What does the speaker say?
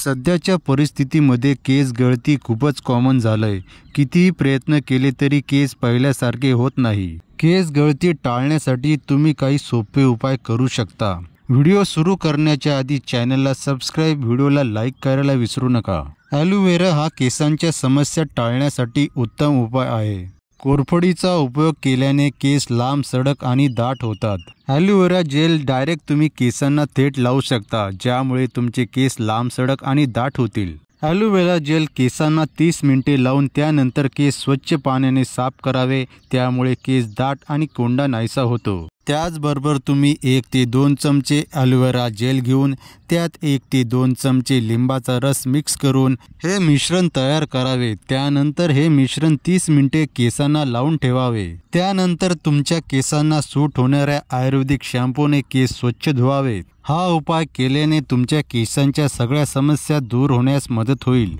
सध्याच्या परिस्थितीमध्ये केस गळती खूपच कॉमन झालंय। कितीही प्रयत्न केले तरी केस पहिल्यासारखे होत नाही। केस गळती टाळण्यासाठी तुम्ही काही सोपे उपाय करू शकता। व्हिडिओ सुरू करण्याच्या आधी चॅनलला सबस्क्राइब, व्हिडिओला लाईक करायला विसरू नका। ॲलोवेरा हा केसांच्या समस्या टाळण्यासाठी उत्तम उपाय आहे। कोरफडीचा उपयोग केल्याने केस लांब, सडक आणि दाट होतात। ॲलोवेरा जेल डायरेक्ट तुम्ही केसांना थेट लावू शकता, ज्यामुळे तुमचे केस लांब, सडक आणि दाट होतील। ॲलोवेरा जेल केसांना 30 मिनिटे लावून त्यानंतर केस स्वच्छ पाण्याने साफ करावे, त्यामुळे केस दाट आणि कोंडा नाहीसा होतो। त्याचबरोबर तुम्ही 1 ते 2 चमचे ॲलोवेरा जेल घेऊन त्यात 1 ते 2 चमचे लिंबाचा रस मिक्स करून हे मिश्रण तयार करावे। त्यानंतर हे मिश्रण 30 मिनिटे केसांना लावून ठेवावे। त्यानंतर तुमच्या केसांना सूट होणाऱ्या आयुर्वेदिक शॅम्पूने केस स्वच्छ धुवावेत। हा उपाय केल्याने तुमच्या केसांच्या सगळ्या समस्या दूर होण्यास मदत होईल।